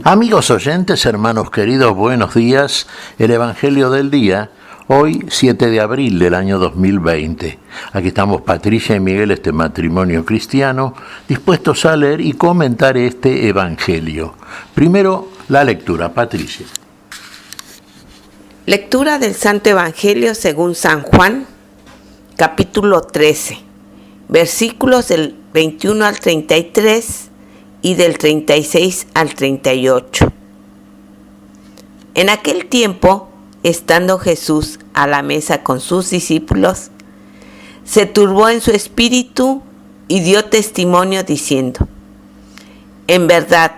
Amigos oyentes, hermanos queridos, buenos días. El Evangelio del día, hoy 7 de abril del año 2020. Aquí estamos Patricia y Miguel, este matrimonio cristiano, dispuestos a leer y comentar este Evangelio. Primero, la lectura. Patricia. Lectura del Santo Evangelio según San Juan, capítulo 13, versículos del 21 al 33 y del 36 al 38. En aquel tiempo, estando Jesús a la mesa con sus discípulos, se turbó en su espíritu y dio testimonio diciendo: en verdad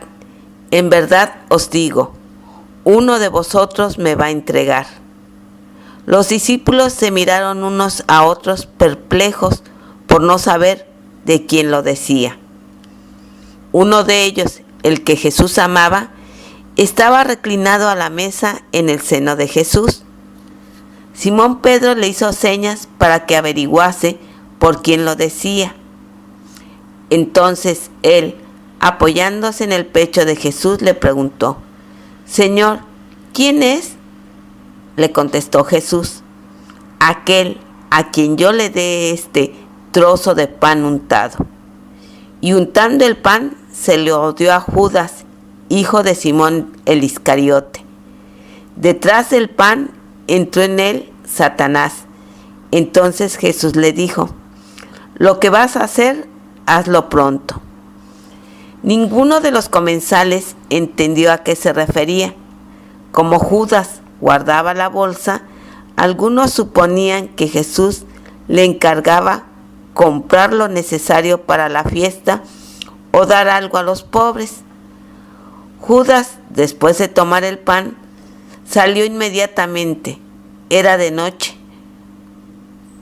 os digo, uno de vosotros me va a entregar. Los discípulos se miraron unos a otros perplejos por no saber de quién lo decía. Uno de ellos, el que Jesús amaba, estaba reclinado a la mesa en el seno de Jesús. Simón Pedro le hizo señas para que averiguase por quién lo decía. Entonces él, apoyándose en el pecho de Jesús, le preguntó: Señor, ¿quién es? Le contestó Jesús: aquel a quien yo le dé este trozo de pan untado. Y untando el pan, se lo dio a Judas, hijo de Simón el Iscariote. Detrás del pan entró en él Satanás. Entonces Jesús le dijo: lo que vas a hacer, hazlo pronto. Ninguno de los comensales entendió a qué se refería. Como Judas guardaba la bolsa, algunos suponían que Jesús le encargaba comprar lo necesario para la fiesta o dar algo a los pobres. Judas, después de tomar el pan, salió inmediatamente. Era de noche.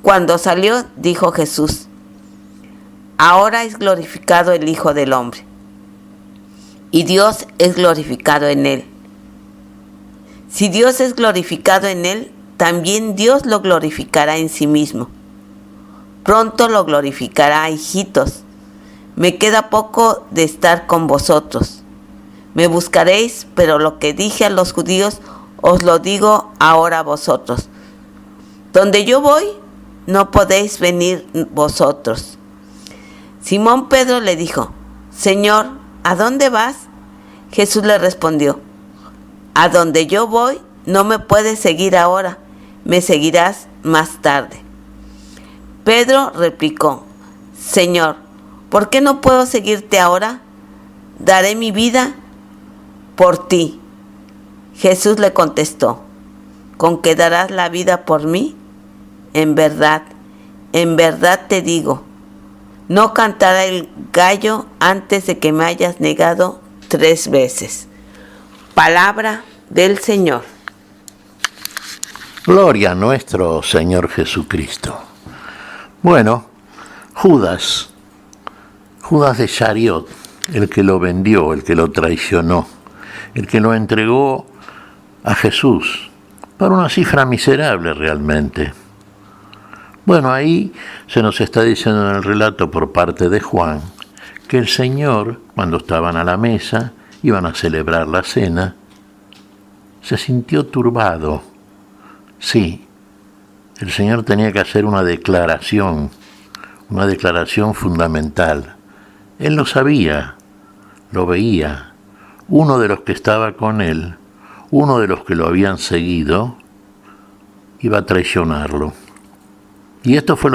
Cuando salió, dijo Jesús: ahora es glorificado el Hijo del Hombre, y Dios es glorificado en él. Si Dios es glorificado en él, también Dios lo glorificará en sí mismo. Pronto lo glorificará, hijitos. Me queda poco de estar con vosotros. Me buscaréis, pero lo que dije a los judíos os lo digo ahora a vosotros. Donde yo voy, no podéis venir vosotros. Simón Pedro le dijo: Señor, ¿a dónde vas? Jesús le respondió: a donde yo voy, no me puedes seguir ahora, me seguirás más tarde. Pedro replicó: Señor, ¿por qué no puedo seguirte ahora? Daré mi vida por ti. Jesús le contestó: ¿con qué darás la vida por mí? En verdad te digo, no cantará el gallo antes de que me hayas negado 3 veces. Palabra del Señor. Gloria a nuestro Señor Jesucristo. Bueno, Judas de Iscariot, el que lo vendió, el que lo traicionó, el que lo entregó a Jesús por una cifra miserable realmente. Bueno, ahí se nos está diciendo en el relato por parte de Juan que el Señor, cuando estaban a la mesa, iban a celebrar la cena, se sintió turbado. Sí, el Señor tenía que hacer una declaración fundamental. Él lo sabía, lo veía. Uno de los que estaba con él, uno de los que lo habían seguido, iba a traicionarlo. Y esto fue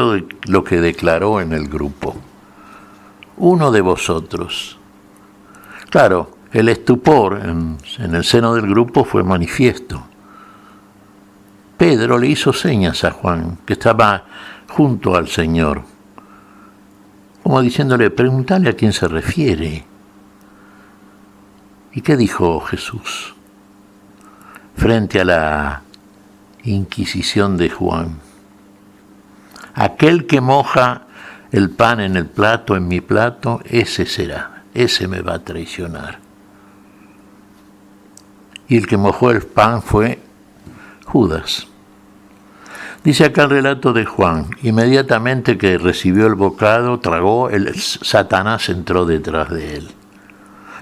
lo que declaró en el grupo: uno de vosotros. Claro, el estupor en el seno del grupo fue manifiesto. Pedro le hizo señas a Juan, que estaba junto al Señor, como diciéndole: pregúntale a quién se refiere. ¿Y qué dijo Jesús frente a la inquisición de Juan? Aquel que moja el pan en el plato, en mi plato, ese será, ese me va a traicionar. Y el que mojó el pan fue Judas. Dice acá el relato de Juan: inmediatamente que recibió el bocado, tragó, Satanás entró detrás de él.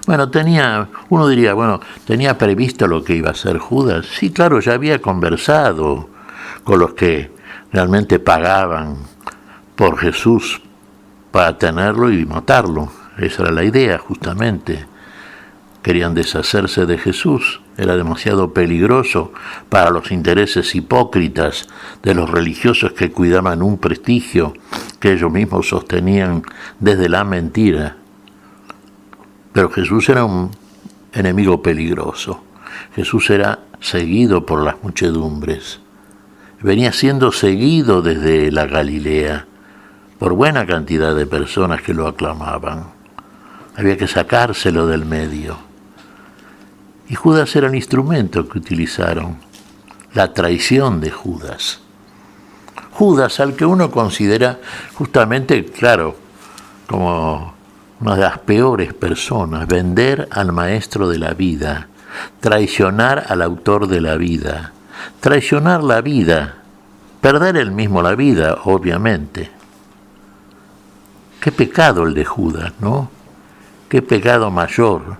Bueno, uno diría, bueno, ¿tenía previsto lo que iba a hacer Judas? Sí, claro, ya había conversado con los que realmente pagaban por Jesús para tenerlo y matarlo. Esa era la idea, justamente. Querían deshacerse de Jesús. Era demasiado peligroso para los intereses hipócritas de los religiosos que cuidaban un prestigio que ellos mismos sostenían desde la mentira. Pero Jesús era un enemigo peligroso. Jesús era seguido por las muchedumbres. Venía siendo seguido desde la Galilea por buena cantidad de personas que lo aclamaban. Había que sacárselo del medio. Y Judas era el instrumento que utilizaron, la traición de Judas. Judas, al que uno considera justamente, claro, como una de las peores personas, vender al maestro de la vida, traicionar al autor de la vida, traicionar la vida, perder él mismo la vida, obviamente. Qué pecado el de Judas, ¿no? Qué pecado mayor.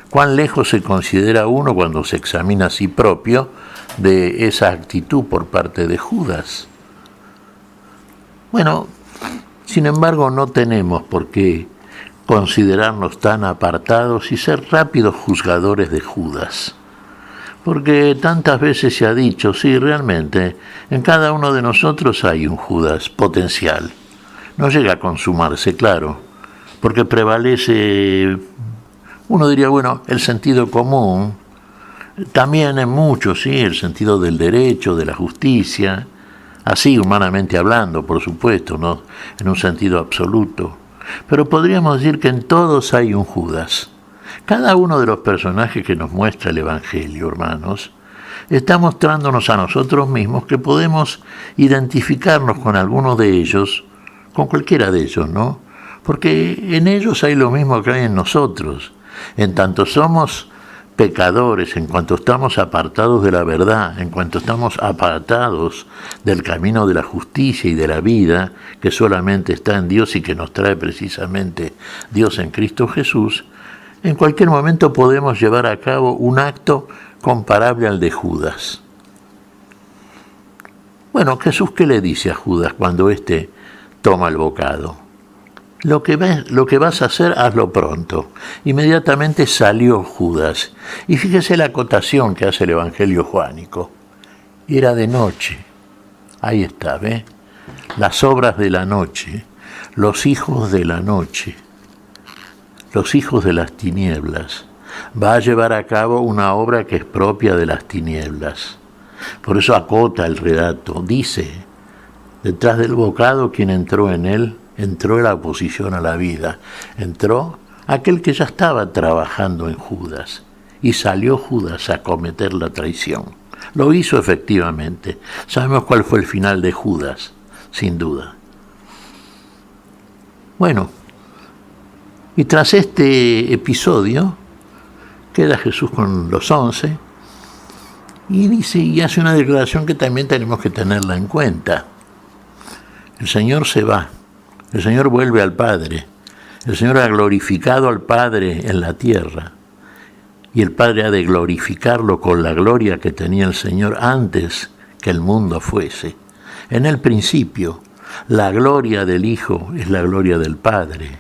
Cuán lejos se considera uno cuando se examina a sí propio de esa actitud por parte de Judas. Bueno, sin embargo, no tenemos por qué considerarnos tan apartados y ser rápidos juzgadores de Judas. Porque tantas veces se ha dicho, sí, realmente, en cada uno de nosotros hay un Judas potencial. No llega a consumarse, claro, porque prevalece, uno diría, bueno, el sentido común, también en muchos, sí, el sentido del derecho, de la justicia, así humanamente hablando, por supuesto, no en un sentido absoluto. Pero podríamos decir que en todos hay un Judas. Cada uno de los personajes que nos muestra el Evangelio, hermanos, está mostrándonos a nosotros mismos que podemos identificarnos con alguno de ellos, con cualquiera de ellos, ¿no? Porque en ellos hay lo mismo que hay en nosotros. En tanto somos pecadores, en cuanto estamos apartados de la verdad, en cuanto estamos apartados del camino de la justicia y de la vida, que solamente está en Dios y que nos trae precisamente Dios en Cristo Jesús, en cualquier momento podemos llevar a cabo un acto comparable al de Judas. Bueno, Jesús, ¿qué le dice a Judas cuando éste toma el bocado? Lo que vas a hacer, hazlo pronto. Inmediatamente salió Judas. Y fíjese la acotación que hace el Evangelio juánico. Era de noche. Ahí está, ¿ve? Las obras de la noche, los hijos de la noche, los hijos de las tinieblas. Va a llevar a cabo una obra que es propia de las tinieblas. Por eso acota el relato. Dice, detrás del bocado, quien entró en él, entró la oposición a la vida. Entró aquel que ya estaba trabajando en Judas. Y salió Judas a cometer la traición. Lo hizo efectivamente. Sabemos cuál fue el final de Judas, sin duda. Bueno, y tras este episodio, queda Jesús con los 11 y dice y hace una declaración que también tenemos que tenerla en cuenta. El Señor se va. El Señor vuelve al Padre. El Señor ha glorificado al Padre en la tierra. Y el Padre ha de glorificarlo con la gloria que tenía el Señor antes que el mundo fuese. En el principio, la gloria del Hijo es la gloria del Padre.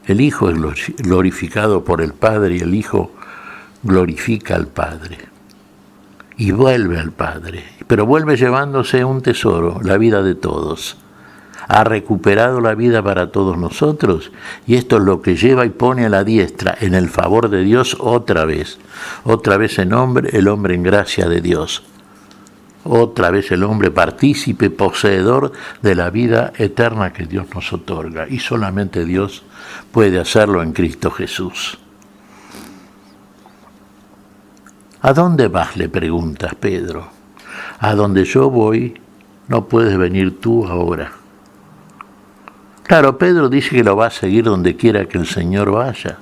El Hijo es glorificado por el Padre y el Hijo glorifica al Padre. Y vuelve al Padre. Pero vuelve llevándose un tesoro, la vida de todos. Ha recuperado la vida para todos nosotros y esto es lo que lleva y pone a la diestra en el favor de Dios otra vez el hombre en gracia de Dios, otra vez el hombre partícipe, poseedor de la vida eterna que Dios nos otorga y solamente Dios puede hacerlo en Cristo Jesús. ¿A dónde vas?, le preguntas Pedro. A donde yo voy, no puedes venir tú ahora. Claro, Pedro dice que lo va a seguir donde quiera que el Señor vaya,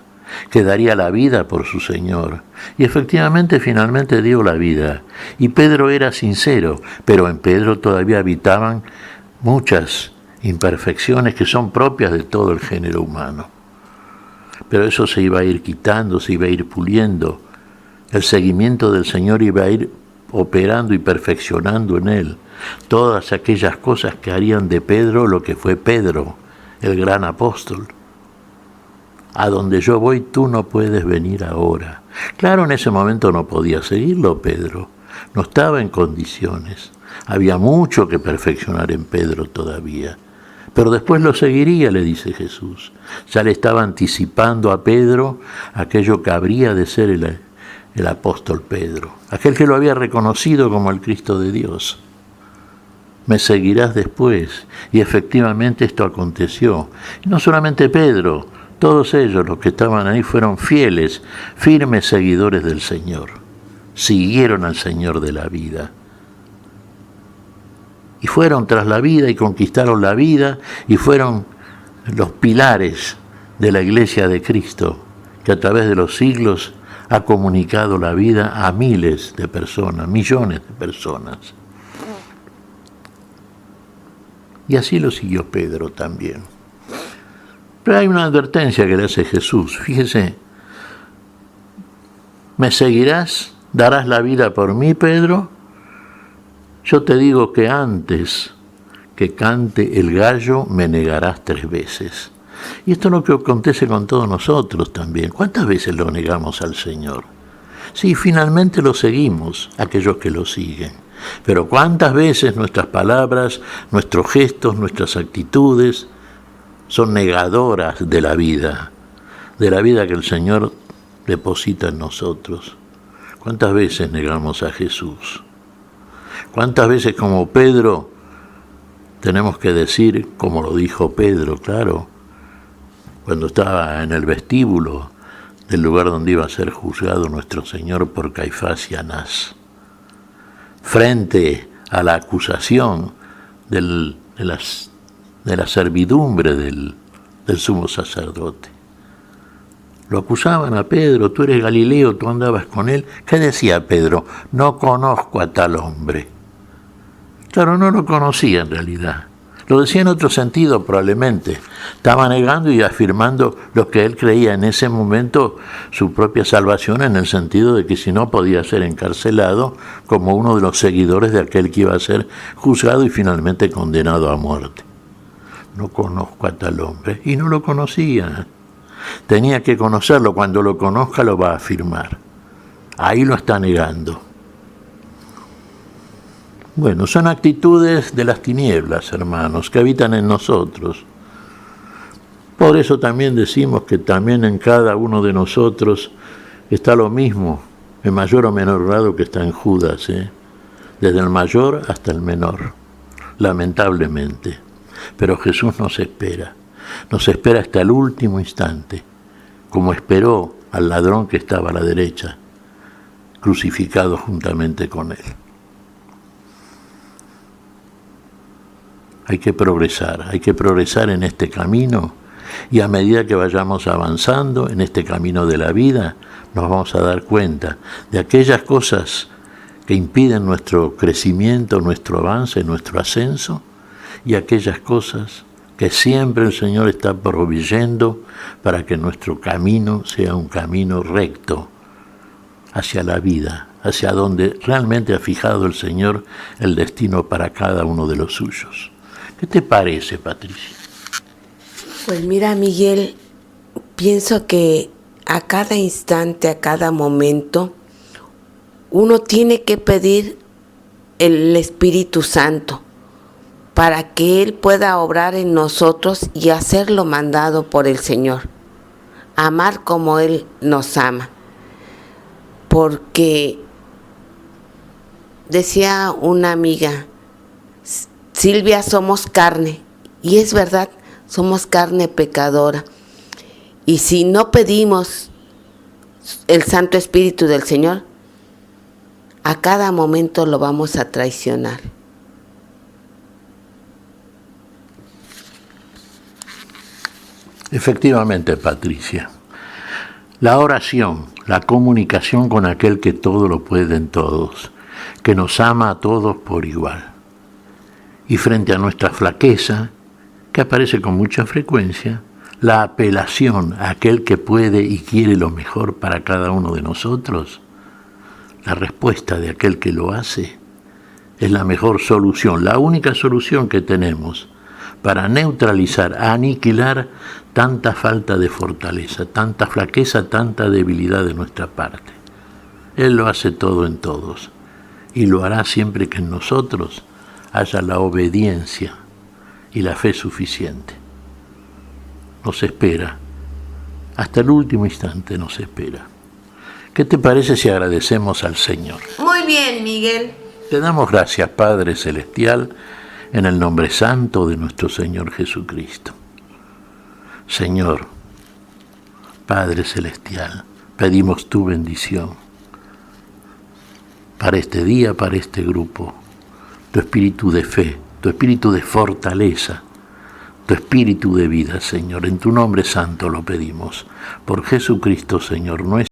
que daría la vida por su Señor. Y efectivamente, finalmente dio la vida. Y Pedro era sincero, pero en Pedro todavía habitaban muchas imperfecciones que son propias de todo el género humano. pero eso se iba a ir quitando, se iba a ir puliendo. El seguimiento del Señor iba a ir operando y perfeccionando en él todas aquellas cosas que harían de Pedro lo que fue Pedro, el gran apóstol. A donde yo voy tú no puedes venir ahora. Claro, en ese momento no podía seguirlo Pedro, no estaba en condiciones. Había mucho que perfeccionar en Pedro todavía. Pero después lo seguiría, le dice Jesús. Ya le estaba anticipando a Pedro aquello que habría de ser el apóstol Pedro, aquel que lo había reconocido como el Cristo de Dios. Me seguirás después. Y efectivamente esto aconteció. Y no solamente Pedro, todos ellos, los que estaban ahí, fueron fieles, firmes seguidores del Señor. Siguieron al Señor de la vida. Y fueron tras la vida y conquistaron la vida y fueron los pilares de la Iglesia de Cristo, que a través de los siglos ha comunicado la vida a miles de personas, millones de personas. Y así lo siguió Pedro también. Pero hay una advertencia que le hace Jesús. Fíjese, ¿me seguirás? ¿Darás la vida por mí, Pedro? Yo te digo que antes que cante el gallo me negarás 3 veces. Y esto es lo que acontece con todos nosotros también. ¿Cuántas veces lo negamos al Señor? Sí, finalmente lo seguimos, aquellos que lo siguen. Pero ¿cuántas veces nuestras palabras, nuestros gestos, nuestras actitudes son negadoras de la vida que el Señor deposita en nosotros? ¿Cuántas veces negamos a Jesús? ¿Cuántas veces como Pedro tenemos que decir, como lo dijo Pedro, claro, cuando estaba en el vestíbulo del lugar donde iba a ser juzgado nuestro Señor por Caifás y Anás, frente a la acusación de la servidumbre del sumo sacerdote? Lo acusaban a Pedro, tú eres Galileo, tú andabas con él. ¿Qué decía Pedro? No conozco a tal hombre. Claro, no lo conocía en realidad. Lo decía en otro sentido probablemente. Estaba negando y afirmando lo que él creía en ese momento, su propia salvación, en el sentido de que si no podía ser encarcelado como uno de los seguidores de aquel que iba a ser juzgado y finalmente condenado a muerte. No conozco a tal hombre. Y no lo conocía. Tenía que conocerlo. Cuando lo conozca lo va a afirmar. Ahí lo está negando. Bueno, son actitudes de las tinieblas, hermanos, que habitan en nosotros. Por eso también decimos que también en cada uno de nosotros está lo mismo, en mayor o menor grado que está en Judas, desde el mayor hasta el menor, lamentablemente. Pero Jesús nos espera hasta el último instante, como esperó al ladrón que estaba a la derecha, crucificado juntamente con él. Hay que progresar en este camino, y a medida que vayamos avanzando en este camino de la vida, nos vamos a dar cuenta de aquellas cosas que impiden nuestro crecimiento, nuestro avance, nuestro ascenso, y aquellas cosas que siempre el Señor está proveyendo para que nuestro camino sea un camino recto hacia la vida, hacia donde realmente ha fijado el Señor el destino para cada uno de los suyos. ¿Qué te parece, Patricia? Pues mira, Miguel, pienso que a cada instante, a cada momento, uno tiene que pedir el Espíritu Santo para que Él pueda obrar en nosotros y hacerlo mandado por el Señor. Amar como Él nos ama. Porque decía una amiga, Silvia, somos carne, y es verdad, somos carne pecadora, y si no pedimos el Santo Espíritu del Señor, a cada momento lo vamos a traicionar. Efectivamente, Patricia, la oración, la comunicación con aquel que todo lo puede en todos, que nos ama a todos por igual. Y frente a nuestra flaqueza, que aparece con mucha frecuencia, la apelación a aquel que puede y quiere lo mejor para cada uno de nosotros, la respuesta de aquel que lo hace es la mejor solución, la única solución que tenemos para neutralizar, aniquilar tanta falta de fortaleza, tanta flaqueza, tanta debilidad de nuestra parte. Él lo hace todo en todos y lo hará siempre que en nosotros haya la obediencia y la fe suficiente. Nos espera, hasta el último instante nos espera. ¿Qué te parece si agradecemos al Señor? Muy bien, Miguel. Te damos gracias, Padre Celestial, en el nombre santo de nuestro Señor Jesucristo. Señor, Padre Celestial, pedimos tu bendición para este día, para este grupo, tu espíritu de fe, tu espíritu de fortaleza, tu espíritu de vida, Señor. En tu nombre santo lo pedimos, por Jesucristo, Señor nuestro.